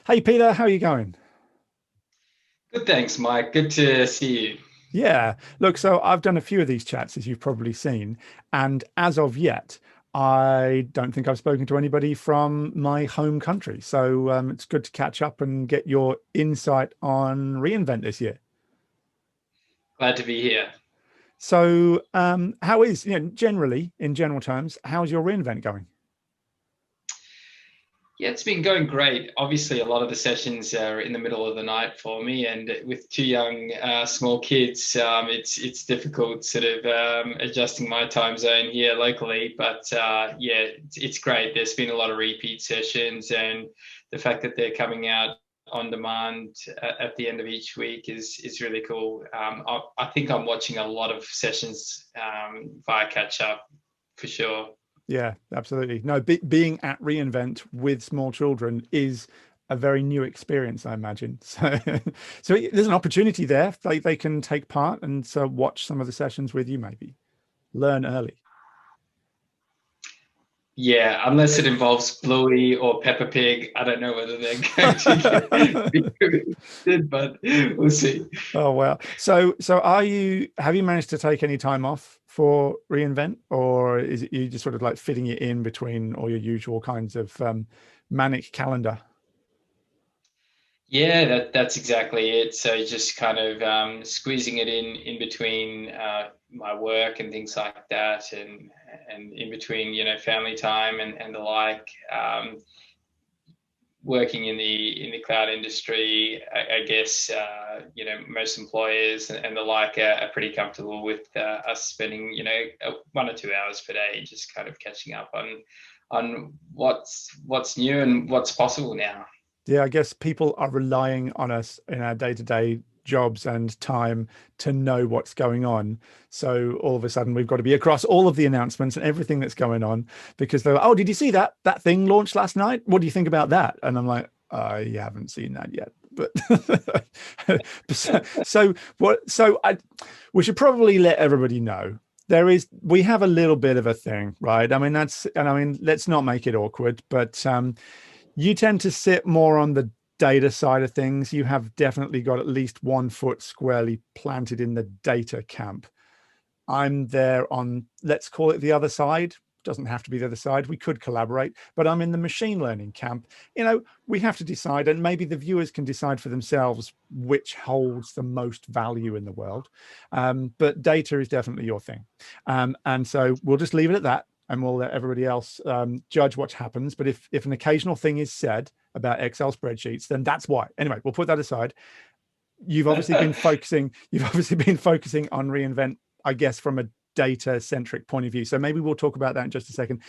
Hey Peter, how are you going? Good, thanks, Mike. Good to see you. Yeah, look, so I've done a few of these chats, as you've probably seen, and as of yet, I don't think I've spoken to anybody from my home country. So it's good to catch up and get your insight on reInvent this year. Glad to be here. So how is, generally, in general terms, how's your reInvent going? Yeah, it's been going great. Obviously, a lot of the sessions are in the middle of the night for me, and with two young, small kids, it's difficult sort of adjusting my time zone here locally. But yeah, it's great. There's been a lot of repeat sessions, and the fact that they're coming out on demand at the end of each week is really cool. I think I'm watching a lot of sessions via catch up for sure. Yeah, absolutely. No, being at reInvent with small children is a very new experience, I imagine. So, so there's an opportunity there. They can take part and so watch some of the sessions with you, maybe learn early. Yeah, unless it involves Bluey or Peppa Pig, I don't know whether they're going to be good, but we'll see. Oh wow. So have you managed to take any time off for reInvent, or is it you just sort of like fitting it in between all your usual kinds of manic calendar? Yeah, that's exactly it. So just kind of squeezing it in between my work and things like that, and in between family time and the like. Working in the cloud industry, I guess most employers and the like are pretty comfortable with us spending 1 or 2 hours per day just kind of catching up on what's new and what's possible now. Yeah, I guess people are relying on us in our day-to-day jobs and time to know what's going on. So all of a sudden we've got to be across all of the announcements and everything that's going on because they're, oh, did you see that thing launched last night? What do you think about that? And I'm like, I haven't seen that yet. But so what? We should probably let everybody know we have a little bit of a thing, right? Let's not make it awkward, but you tend to sit more on the data side of things. You have definitely got at least 1 foot squarely planted in the data camp. I'm there on, let's call it the other side. Doesn't have to be the other side. We could collaborate, but I'm in the machine learning camp. We have to decide, and maybe the viewers can decide for themselves which holds the most value in the world. But data is definitely your thing. And so we'll just leave it at that and we'll let everybody else judge what happens. But if an occasional thing is said about Excel spreadsheets, then that's why. Anyway, we'll put that aside. You've obviously been focusing on reInvent, I guess, from a data centric point of view. So maybe we'll talk about that in just a second.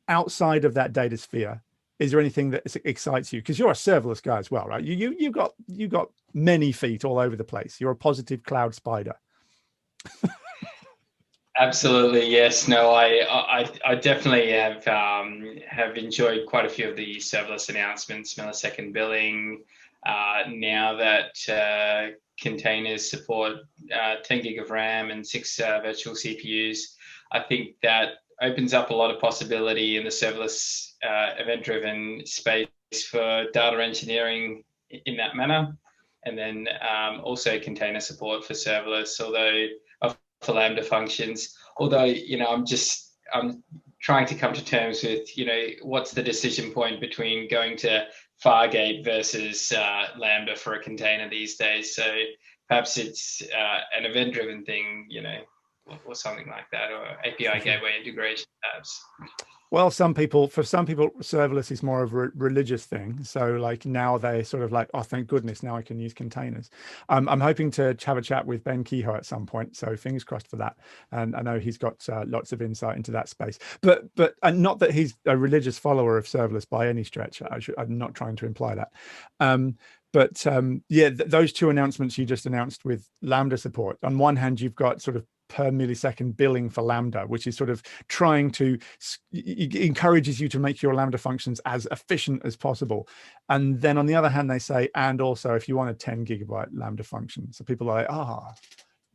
Outside of that data sphere, is there anything that excites you? Because you're a serverless guy as well, right? You've got many feet all over the place. You're a positive cloud spider. Absolutely, yes. No, I definitely have enjoyed quite a few of the serverless announcements, millisecond billing. Now that containers support 10 gig of RAM and six virtual CPUs, I think that opens up a lot of possibility in the serverless event-driven space for data engineering in that manner, and then also container support for serverless, although for Lambda functions. Although I'm trying to come to terms with what's the decision point between going to Fargate versus Lambda for a container these days. So perhaps it's an event-driven thing, or something like that, or API gateway integration perhaps. Well, for some people, serverless is more of a religious thing. So, like now they sort of like, oh, thank goodness, now I can use containers. I'm hoping to have a chat with Ben Kehoe at some point. So, fingers crossed for that. And I know he's got lots of insight into that space. But and not that he's a religious follower of serverless by any stretch. I'm not trying to imply that. Yeah, those two announcements you just announced with Lambda support. On one hand, you've got sort of per millisecond billing for Lambda, which is sort of trying to encourages you to make your Lambda functions as efficient as possible. And then on the other hand, they say, and also if you want a 10 gigabyte Lambda function. So people are like,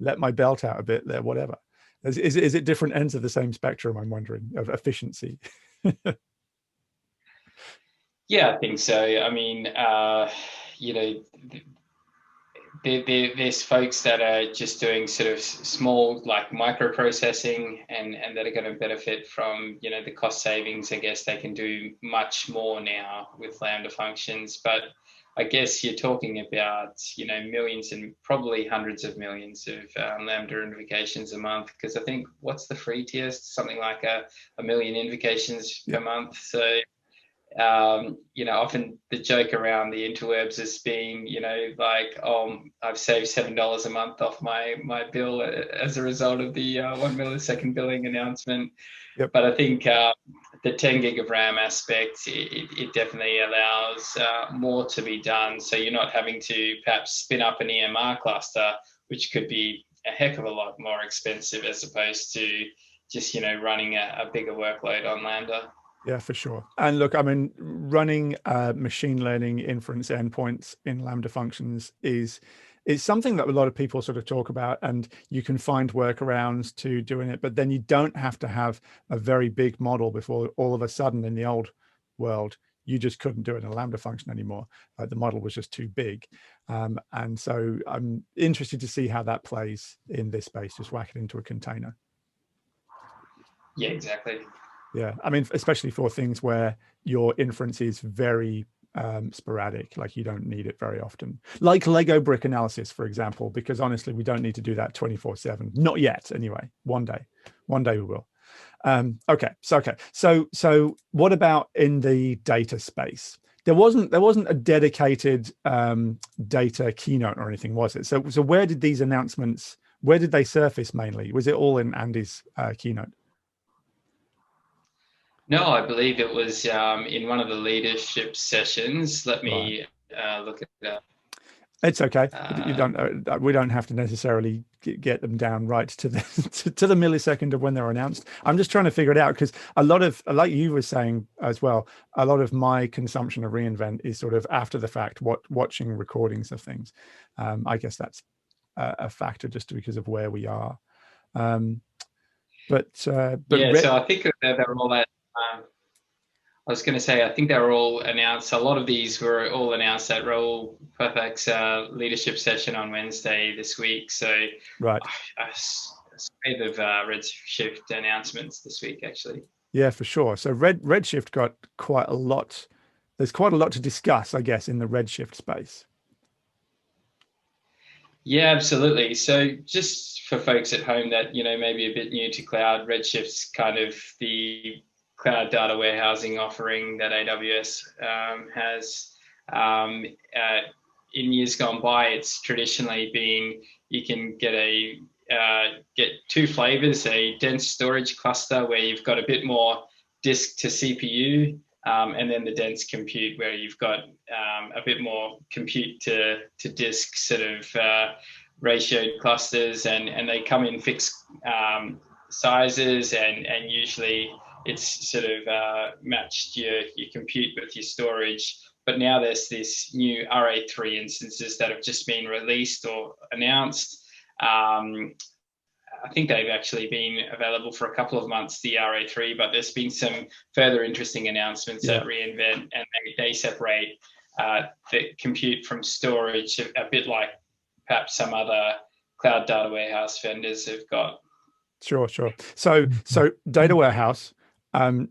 let my belt out a bit there, whatever. Is it different ends of the same spectrum, I'm wondering, of efficiency? Yeah, I think so. I mean, you know, there's folks that are just doing sort of small, like microprocessing, and that are going to benefit from, the cost savings. I guess they can do much more now with Lambda functions, but I guess you're talking about, millions and probably hundreds of millions of Lambda invocations a month, because I think, what's the free tier? Something like a million invocations per month. So often the joke around the interwebs has been, like, oh, I've saved $7 a month off my bill as a result of the 1 millisecond billing announcement. Yep. But I think the 10 gig of RAM aspect, it definitely allows more to be done. So you're not having to perhaps spin up an EMR cluster, which could be a heck of a lot more expensive, as opposed to just, running a bigger workload on Lambda. Yeah, for sure. And look, I mean, running machine learning inference endpoints in Lambda functions is something that a lot of people sort of talk about, and you can find workarounds to doing it, but then you don't have to have a very big model before all of a sudden in the old world, you just couldn't do it in a Lambda function anymore. The model was just too big. And so I'm interested to see how that plays in this space, just whack it into a container. Yeah, exactly. Yeah, I mean, especially for things where your inference is very sporadic, like you don't need it very often. Like Lego brick analysis, for example, because honestly, we don't need to do that 24/7. Not yet, anyway. One day we will. Okay, so what about in the data space? There wasn't a dedicated data keynote or anything, was it? So where did these announcements, where did they surface mainly? Was it all in Andy's keynote? No, I believe it was in one of the leadership sessions. Let Right. me look it up. It's okay. You don't. We don't have to necessarily get them down right to the to the millisecond of when they're announced. I'm just trying to figure it out, because a lot of, like you were saying as well, a lot of my consumption of reInvent is sort of after the fact, watching recordings of things. I guess that's a factor just because of where we are. But Yeah, so I think they're all at. I was going to say, I think they were all announced. A lot of these were all announced at Raoul Perfect's leadership session on Wednesday this week. So right. a spate of Redshift announcements this week, actually. Yeah, for sure. So Redshift got quite a lot. There's quite a lot to discuss, I guess, in the Redshift space. Yeah, absolutely. So just for folks at home that, maybe a bit new to cloud, Redshift's kind of the cloud data warehousing offering that AWS has. In years gone by, it's traditionally been, you can get two flavors: a dense storage cluster where you've got a bit more disk to CPU, and then the dense compute where you've got a bit more compute to disk sort of ratioed clusters, and they come in fixed sizes, and usually it's sort of matched your compute with your storage. But now there's this new RA3 instances that have just been released or announced. I think they've actually been available for a couple of months, the RA3, but there's been some further interesting announcements at reInvent, and they separate the compute from storage a bit like perhaps some other cloud data warehouse vendors have got. Sure. So data warehouse. I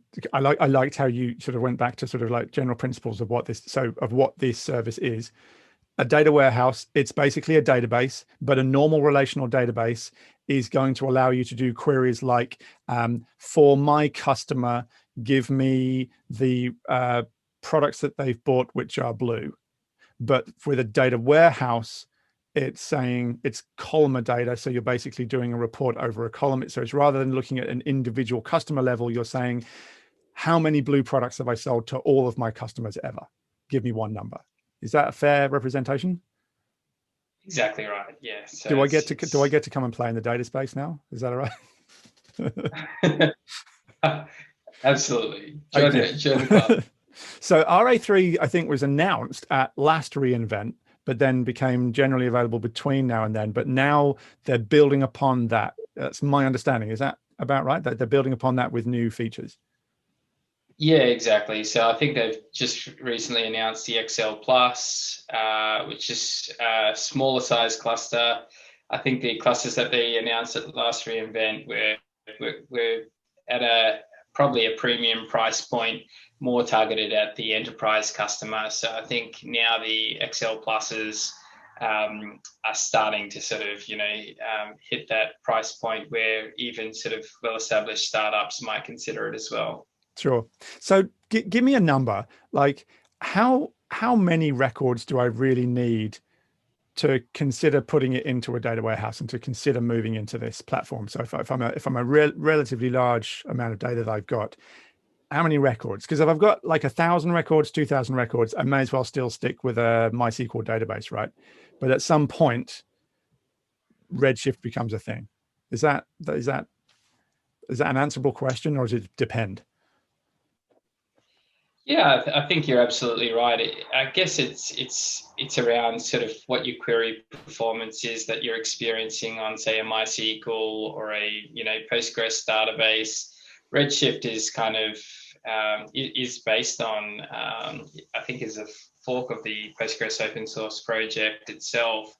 liked how you sort of went back to sort of like general principles of what this service is. A data warehouse, it's basically a database, but a normal relational database is going to allow you to do queries like, for my customer, give me the products that they've bought, which are blue. But with a data warehouse, it's saying it's columnar data. So you're basically doing a report over a column. So it's, rather than looking at an individual customer level, you're saying, how many blue products have I sold to all of my customers ever? Give me one number. Is that a fair representation? Exactly right. Yeah. So do I get to come and play in the data space now? Is that all right? Absolutely. Join the club. So RA3, I think, was announced at last reInvent, but then became generally available between now and then. But now they're building upon that. That's my understanding. Is that about right? That they're building upon that with new features? Yeah, exactly. So I think they've just recently announced the XL Plus, which is a smaller size cluster. I think the clusters that they announced at the last reInvent were at a probably a premium price point, more targeted at the enterprise customer. So I think now the XL Pluses are starting to sort of, hit that price point where even sort of well-established startups might consider it as well. Sure. So give me a number. Like how many records do I really need to consider putting it into a data warehouse and to consider moving into this platform? So if I'm a relatively large amount of data that I've got, how many records? Because if I've got like 1,000 records, 2,000 records, I may as well still stick with a MySQL database, right? But at some point, Redshift becomes a thing. Is that an answerable question, or does it depend? Yeah, I think you're absolutely right. I guess it's around sort of what your query performance is that you're experiencing on, say, a MySQL or a Postgres database. Redshift is kind of is based on I think is a fork of the Postgres open source project itself.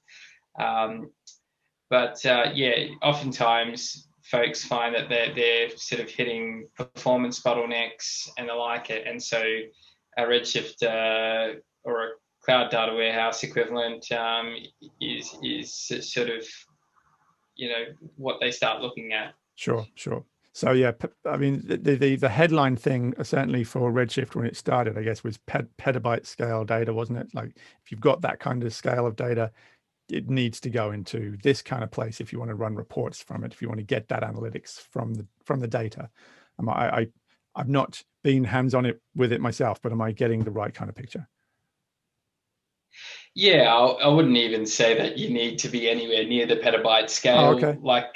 Um, but yeah, oftentimes folks find that they're sort of hitting performance bottlenecks and the like, and so a Redshift or a cloud data warehouse equivalent is sort of what they start looking at. Sure, sure. So yeah, I mean the headline thing certainly for Redshift when it started, I guess, was petabyte scale data, wasn't it? Like if you've got that kind of scale of data, it needs to go into this kind of place if you want to run reports from it, if you want to get that analytics from the data. I've not been hands-on it with it myself, but am I getting the right kind of picture? Yeah, I wouldn't even say that you need to be anywhere near the petabyte Oh, scale, okay. like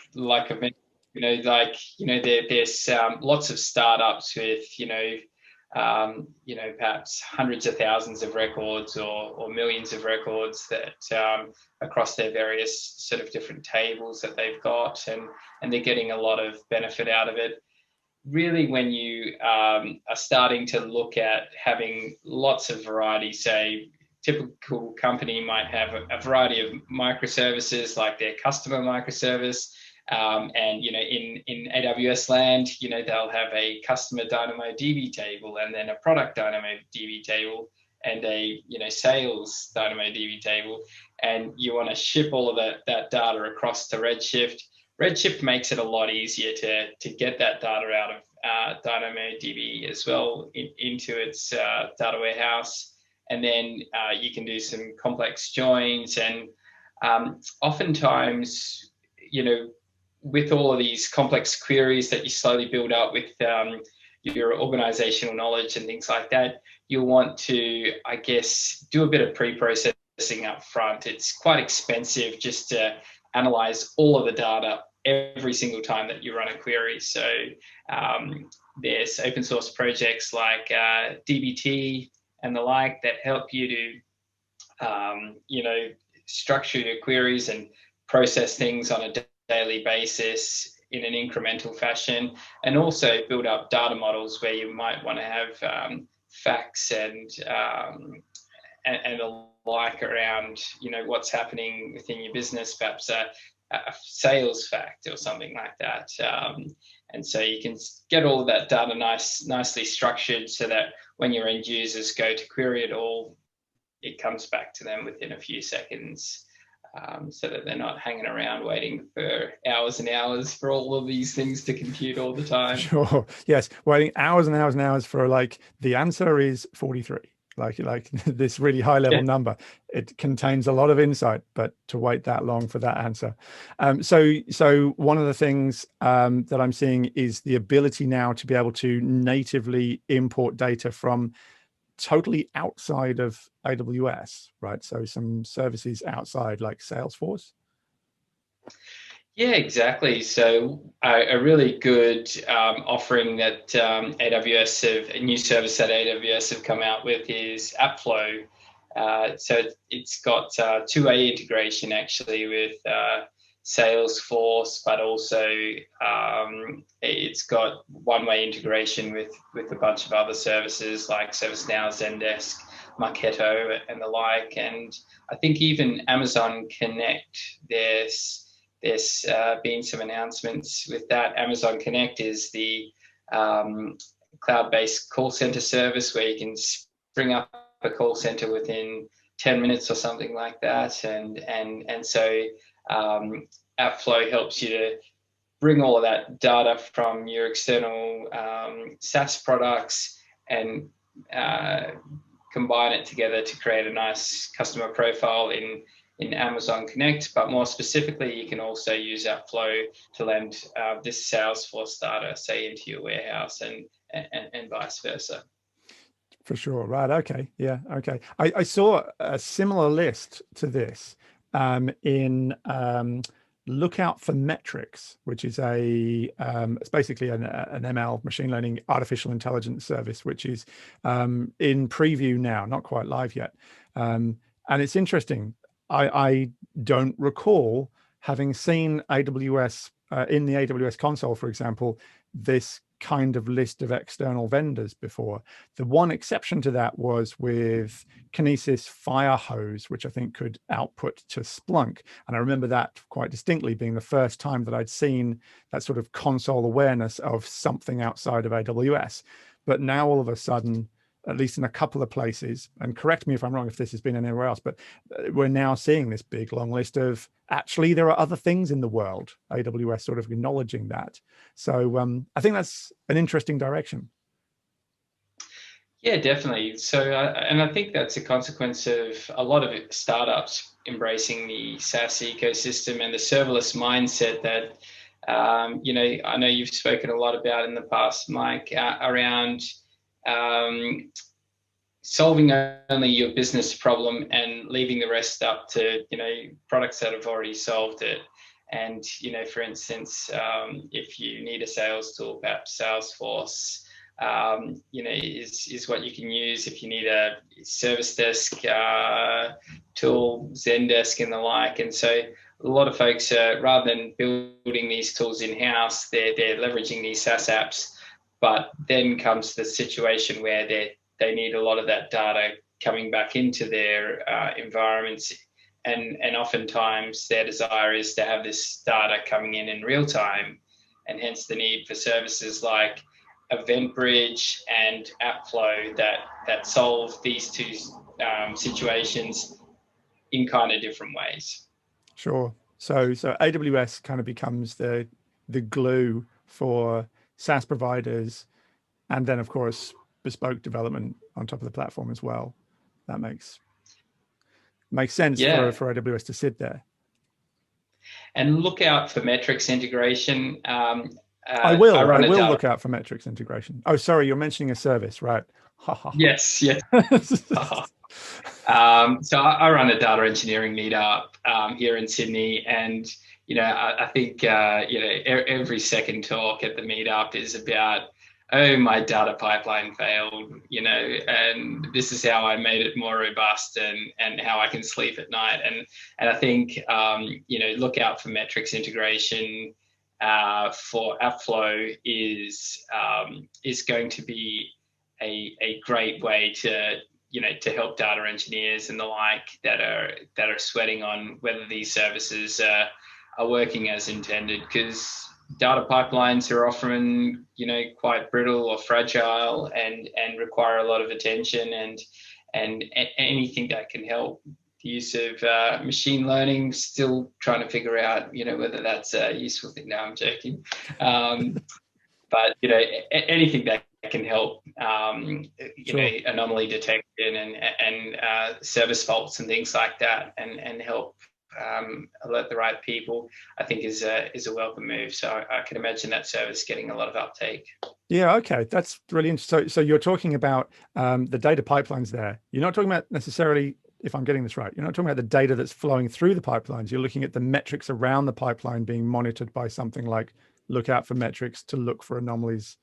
I've mentioned. There's lots of startups with perhaps hundreds of thousands of records or millions of records that across their various sort of different tables that they've got, and they're getting a lot of benefit out of it. Really, when you are starting to look at having lots of variety, say, typical company might have a variety of microservices, like their customer microservice, and in AWS land, they'll have a customer DynamoDB table, and then a product DynamoDB table, and a sales DynamoDB table, and you want to ship all of that data across to Redshift. Redshift makes it a lot easier to get that data out of DynamoDB as well into its data warehouse, and then you can do some complex joins. And oftentimes, with all of these complex queries that you slowly build up with your organizational knowledge and things like that, you'll want to, I guess, do a bit of pre-processing up front. It's quite expensive just to analyze all of the data every single time that you run a query. So there's open source projects like DBT and the like that help you to structure your queries and process things on a daily basis in an incremental fashion, and also build up data models where you might want to have facts and the like around what's happening within your business, perhaps a sales fact or something like that. And so you can get all of that data nicely structured so that when your end users go to query it all, it comes back to them within a few seconds, so that they're not hanging around waiting for hours and hours for all of these things to compute all the time. Sure. Yes. Waiting hours and hours and hours for like the answer is 43. Like this really high level number. It contains a lot of insight, but to wait that long for that answer. So one of the things that I'm seeing is the ability now to be able to natively import data from totally outside of AWS, right? So some services outside like Salesforce. Yeah, exactly. So a really good offering that a new service that AWS have come out with is AppFlow. So it's got two-way integration actually with Salesforce, but also it's got one-way integration with a bunch of other services like ServiceNow, Zendesk, Marketo, and the like. And I think even Amazon Connect, there's been some announcements with that. Amazon Connect is the cloud-based call center service where you can spring up a call center within 10 minutes or something like that. And so AppFlow helps you to bring all of that data from your external SaaS products and combine it together to create a nice customer profile in Amazon Connect. But more specifically, you can also use AppFlow to lend this Salesforce data, say, into your warehouse and vice versa. For sure. Right. Okay. Yeah. Okay. I saw a similar list to this in Lookout for Metrics, which is it's basically an ML, machine learning, artificial intelligence service, which is in preview now, not quite live yet. And it's interesting. I don't recall having seen AWS in the AWS console, for example, this kind of list of external vendors before. The one exception to that was with Kinesis Firehose, which I think could output to Splunk. And I remember that quite distinctly being the first time that I'd seen that sort of console awareness of something outside of AWS. But now all of a sudden, at least in a couple of places, and correct me if I'm wrong if this has been anywhere else, but we're now seeing this big long list of actually there are other things in the world, AWS sort of acknowledging that. So I think that's an interesting direction. Yeah, definitely. So, and I think that's a consequence of a lot of startups embracing the SaaS ecosystem and the serverless mindset that, I know you've spoken a lot about in the past, Mike, around solving only your business problem and leaving the rest up to products that have already solved it. And for instance, if you need a sales tool, perhaps Salesforce is what you can use. If you need a service desk tool, Zendesk and the like. And so a lot of folks, rather than building these tools in-house, they're leveraging these SaaS apps. But then comes the situation where they need a lot of that data coming back into their environments. And oftentimes their desire is to have this data coming in real time, and hence the need for services like EventBridge and AppFlow that solve these two situations in kind of different ways. Sure. So AWS kind of becomes the glue for SaaS providers, and then of course bespoke development on top of the platform as well. That makes sense for AWS to sit there. And look out for metrics integration. I will look out for metrics integration. Oh, sorry, you're mentioning a service, right? Yes. So I run a data engineering meetup here in Sydney, and I think every second talk at the meetup is about, oh, my data pipeline failed, and this is how I made it more robust and how I can sleep at night. And I think look out for metrics integration for AppFlow is going to be a great way to help data engineers and the like that are sweating on whether these services are working as intended, because data pipelines are often quite brittle or fragile and require a lot of attention, and anything that can help. The use of machine learning, still trying to figure out whether that's a useful thing. No, I'm joking. But anything that can help anomaly detection and service faults and things like that, and help alert the right people, I think is a welcome move. So I can imagine that service getting a lot of uptake. Yeah, okay, that's really interesting. So you're talking about the data pipelines there. You're not talking about necessarily, if I'm getting this right, you're not talking about the data that's flowing through the pipelines. You're looking at the metrics around the pipeline being monitored by something like Look Out for Metrics to look for anomalies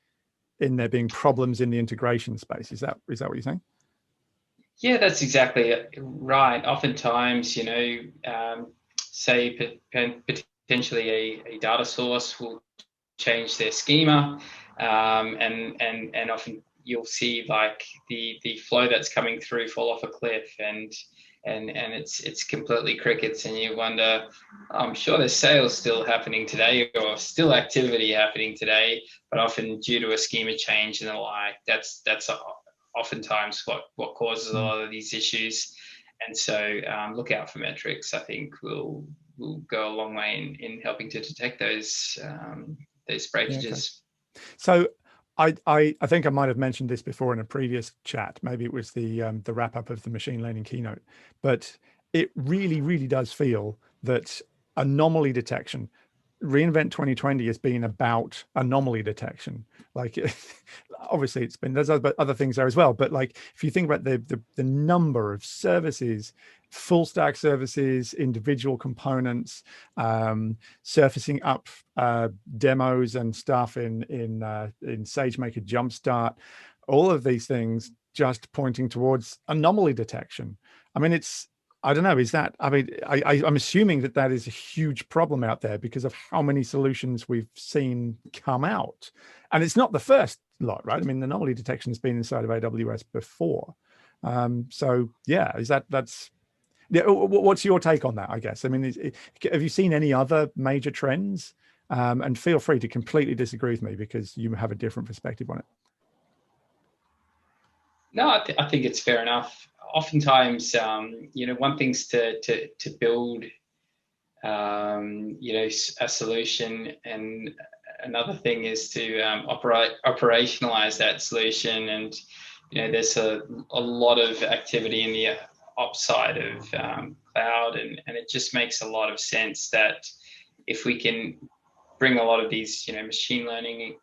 in there being problems in the integration space. Is that what you're saying? Yeah, that's exactly right. Oftentimes, say potentially a data source will change their schema, and often you'll see like the flow that's coming through fall off a cliff, and it's completely crickets, and you wonder, I'm sure there's sales still happening today or still activity happening today, but often due to a schema change and the like, that's oftentimes what causes a lot of these issues. And so look out for metrics. I think will go a long way in helping to detect those breakages. Yeah, okay. So I think I might have mentioned this before in a previous chat. Maybe it was the wrap up of the machine learning keynote, but it really does feel that anomaly detection, reInvent 2020 has been about anomaly detection. Like, obviously it's been, there's other things there as well, but like if you think about the number of services, full stack services, individual components, surfacing up demos and stuff in SageMaker Jumpstart, all of these things just pointing towards anomaly detection. I mean, I don't know, is that, I mean, I'm assuming that is a huge problem out there because of how many solutions we've seen come out. And it's not the first lot, right? I mean, the anomaly detection has been inside of AWS before. So yeah, yeah, what's your take on that, I guess? I mean, have you seen any other major trends? And feel free to completely disagree with me because you have a different perspective on it. No, I think it's fair enough. Oftentimes, one thing's to build, a solution, and another thing is to operationalize that solution. And there's a lot of activity in the ops side of cloud, and it just makes a lot of sense that if we can bring a lot of these, machine learning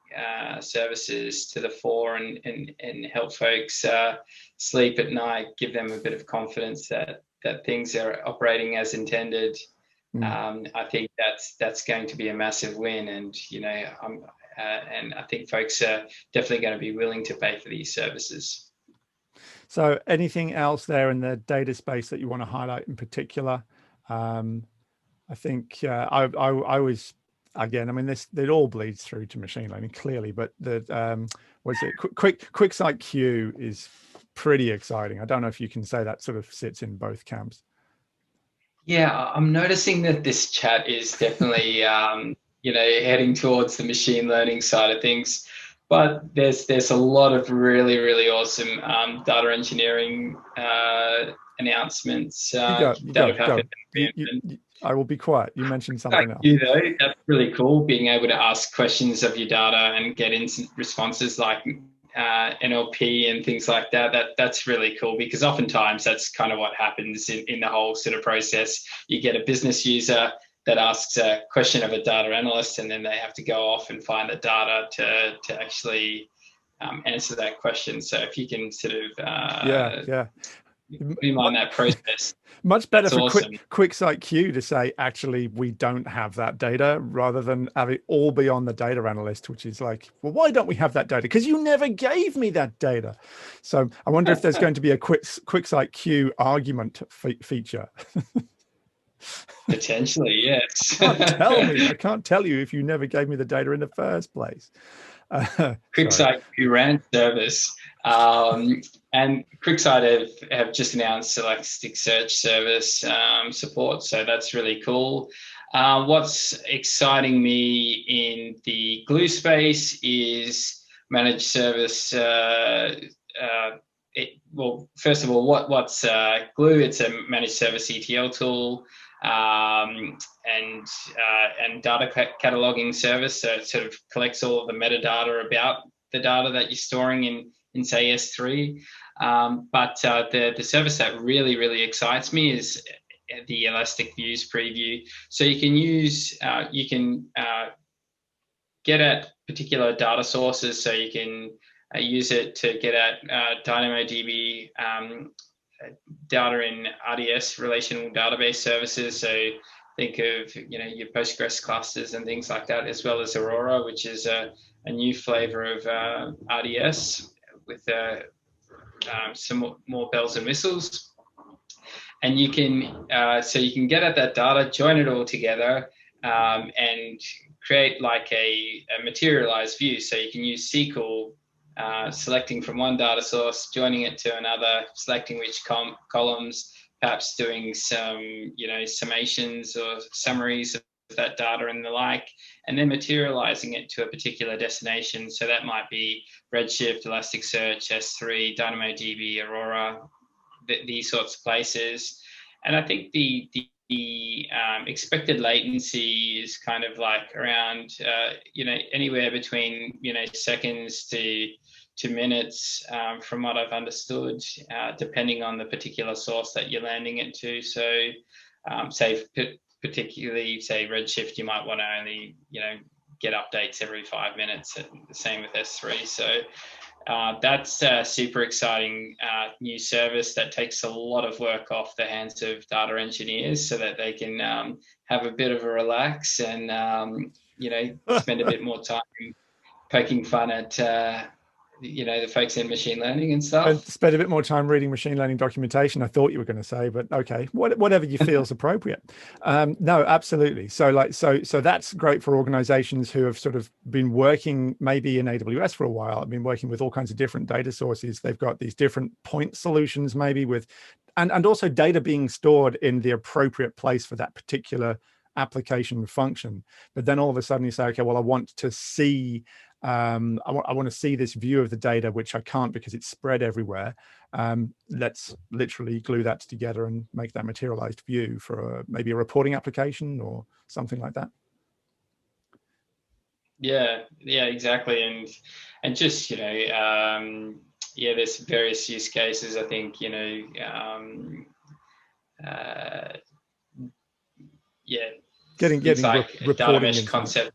services to the fore and help folks sleep at night, give them a bit of confidence that things are operating as intended. I think that's going to be a massive win, and and I think folks are definitely going to be willing to pay for these services. So, anything else there in the data space that you want to highlight in particular? I think I was. Again, I mean, it all bleeds through to machine learning clearly, but QuickSight Q is pretty exciting. I don't know if you can say that sort of sits in both camps. Yeah, I'm noticing that this chat is definitely heading towards the machine learning side of things, but there's a lot of really awesome data engineering announcements that have happened. I will be quiet. You mentioned something else. That's really cool, being able to ask questions of your data and get instant responses like NLP and things like that. That's really cool, because oftentimes that's kind of what happens in the whole sort of process. You get a business user that asks a question of a data analyst, and then they have to go off and find the data to actually answer that question. So if you can sort of streamline that process. Much better for awesome. QuickSight Q to say, actually, we don't have that data, rather than have it all be on the data analyst, which is like, well, why don't we have that data? Because you never gave me that data. So I wonder if there's going to be a QuickSight Q argument feature. Potentially, yes. I can't tell you if you never gave me the data in the first place. QuickSight Q ran service. And QuickSight have just announced Elasticsearch service support, so that's really cool. What's exciting me in the Glue space is managed service. Well, first of all, what's Glue? It's a managed service ETL tool and data cataloging service. So it sort of collects all of the metadata about the data that you're storing in say S3. But the service that really excites me is the Elastic Views preview. So you can get at particular data sources. So you can use it to get at DynamoDB data in RDS, relational database services. So think of your Postgres clusters and things like that, as well as Aurora, which is a new flavor of RDS with some more bells and whistles. And you can get at that data, join it all together, and create like a materialized view. So you can use SQL, selecting from one data source, joining it to another, selecting which columns, perhaps doing some, summations or summaries of that data and the like, and then materializing it to a particular destination. So that might be Redshift, Elasticsearch, S3, DynamoDB, Aurora, these sorts of places. And I think the expected latency is kind of like around, anywhere between, seconds to minutes, from what I've understood, depending on the particular source that you're landing it to. So, particularly say Redshift, you might want to only, get updates every 5 minutes. The same with S3. So that's a super exciting new service that takes a lot of work off the hands of data engineers, so that they can have a bit of a relax and spend a bit more time poking fun at the folks in machine learning and stuff. And spend a bit more time reading machine learning documentation, I thought you were going to say, but okay, whatever you feel is appropriate. No, absolutely. So that's great for organizations who have sort of been working maybe in AWS for a while. I've been working with all kinds of different data sources. They've got these different point solutions maybe with, and also data being stored in the appropriate place for that particular application function. But then all of a sudden you say, okay, well, I want to see I want to see this view of the data, which I can't because it's spread everywhere. Let's literally glue that together and make that materialized view for maybe a reporting application or something like that. Yeah, exactly. And just, there's various use cases. I think, getting like data mesh concept.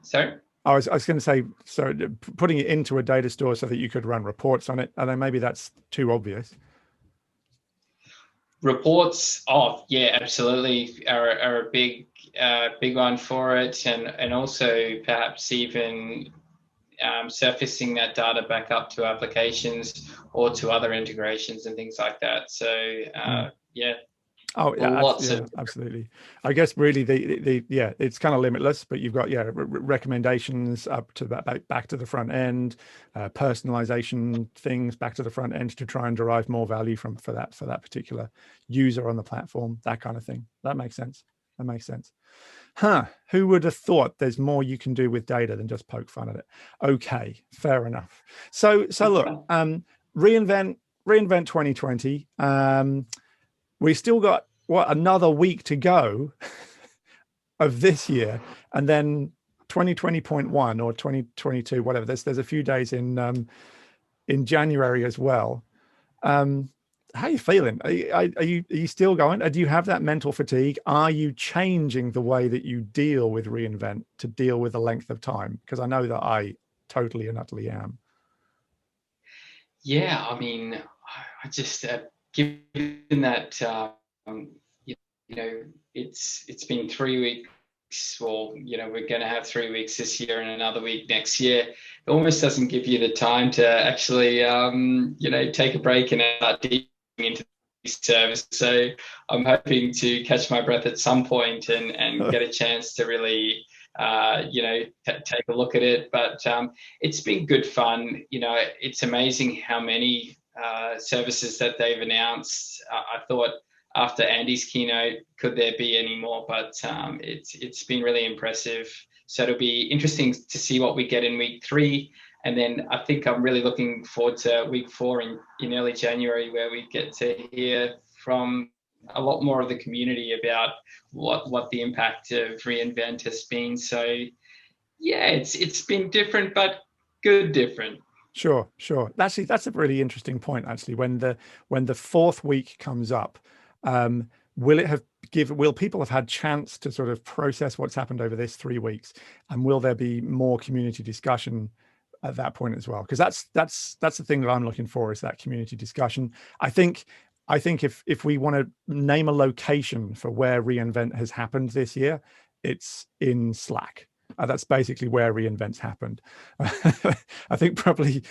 Sorry? I was going to say, so putting it into a data store so that you could run reports on it. I think maybe that's too obvious. Reports, absolutely, are a big one for it, and also perhaps even surfacing that data back up to applications or to other integrations and things like that. So Oh yeah, absolutely. I guess really it's kind of limitless, but you've got recommendations up to that, back to the front end, personalization things back to the front end to try and derive more value for that particular user on the platform, that kind of thing. That makes sense. Who would have thought there's more you can do with data than just poke fun at it? Okay, fair enough. So look, reInvent 2020. We still got another week to go of this year, and then 2020.1 or 2022, whatever. There's a few days in January as well. How are you feeling? Are you still going? Do you have that mental fatigue? Are you changing the way that you deal with reInvent to deal with the length of time? Because I know that I totally and utterly am. Yeah, I mean, I just given that it's been 3 weeks. Well, we're going to have 3 weeks this year and another week next year. It almost doesn't give you the time to actually take a break and start digging into these services. So I'm hoping to catch my breath at some point and get a chance to really take a look at it. But it's been good fun. It's amazing how many services that they've announced. I thought after Andy's keynote, could there be any more? But it's been really impressive. So it'll be interesting to see what we get in week 3. And then I think I'm really looking forward to week 4 in early January, where we get to hear from a lot more of the community about what the impact of reInvent has been. So yeah, it's been different, but good different. Sure. Actually, that's a really interesting point. Actually, when the 4th week comes up, will people have had chance to sort of process what's happened over this 3 weeks, and will there be more community discussion at that point as well? Because that's the thing that I'm looking for, is that community discussion. I think if we want to name a location for where reInvent has happened this year, it's in Slack. That's basically where reInvents happened. I think probably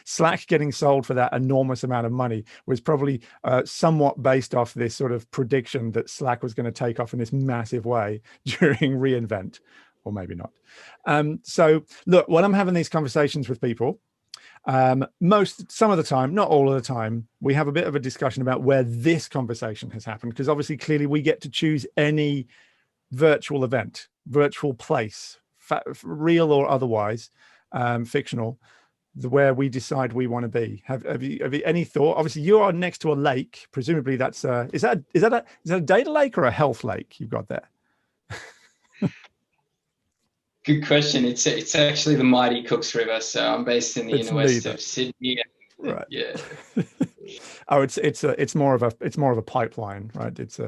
Slack getting sold for that enormous amount of money was probably somewhat based off this sort of prediction that Slack was going to take off in this massive way during reInvent, or maybe not. So look, when I'm having these conversations with people, some of the time, not all of the time, we have a bit of a discussion about where this conversation has happened, because obviously clearly we get to choose any virtual event, virtual place, real or otherwise, fictional, where we decide we want to be. Have you any thought? Obviously you are next to a lake, presumably that's is that a data lake or a health lake you've got there? Good question. It's actually the mighty Cooks River. So I'm based in the inner west of Sydney. Right. Yeah. Oh, it's more of a pipeline, right? It's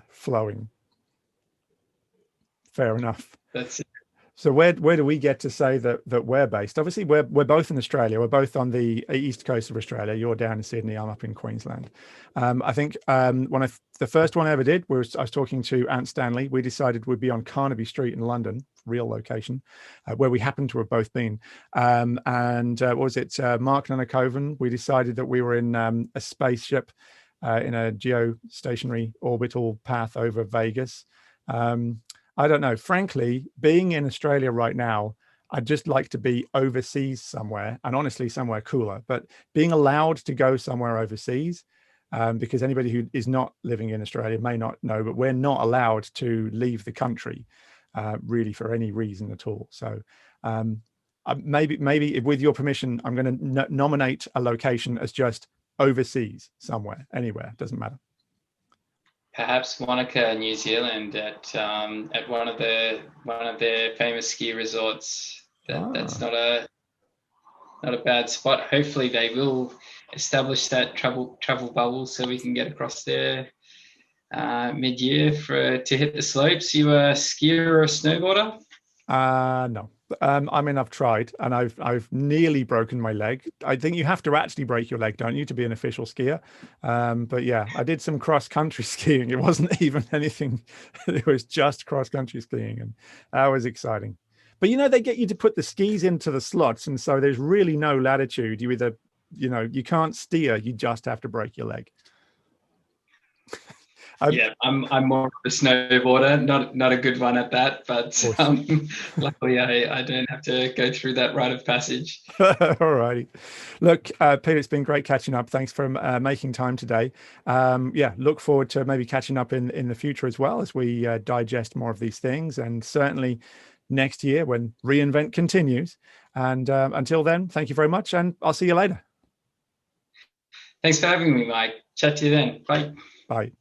flowing. Fair enough. That's it. So where do we get to say that we're based? Obviously, we're both in Australia. We're both on the east coast of Australia. You're down in Sydney. I'm up in Queensland. I think the first one I ever did was I was talking to Ant Stanley. We decided we'd be on Carnaby Street in London, real location, where we happened to have both been. What was it? Mark Nanakovan. We decided that we were in a spaceship in a geostationary orbital path over Vegas. I don't know. Frankly, being in Australia right now, I'd just like to be overseas somewhere, and honestly, somewhere cooler. But being allowed to go somewhere overseas, because anybody who is not living in Australia may not know, but we're not allowed to leave the country really for any reason at all. So maybe with your permission, I'm going to nominate a location as just overseas somewhere, anywhere, doesn't matter. Perhaps Wanaka, New Zealand, at one of their famous ski resorts. That's not a bad spot. Hopefully, they will establish that travel bubble so we can get across there mid-year to hit the slopes. You a skier or a snowboarder? No. I mean, I've tried, and I've nearly broken my leg. I think you have to actually break your leg, don't you, to be an official skier? But yeah, I did some cross-country skiing. It wasn't even anything. It was just cross-country skiing, and that was exciting. But they get you to put the skis into the slots, and so there's really no latitude. You either, you can't steer. You just have to break your leg. I'm more of a snowboarder, not a good one at that, but luckily I don't have to go through that rite of passage. All righty. Look, Peter, it's been great catching up. Thanks for making time today. Look forward to maybe catching up in the future as well as we digest more of these things, and certainly next year when reInvent continues. And until then, thank you very much, and I'll see you later. Thanks for having me, Mike. Chat to you then. Bye. Bye.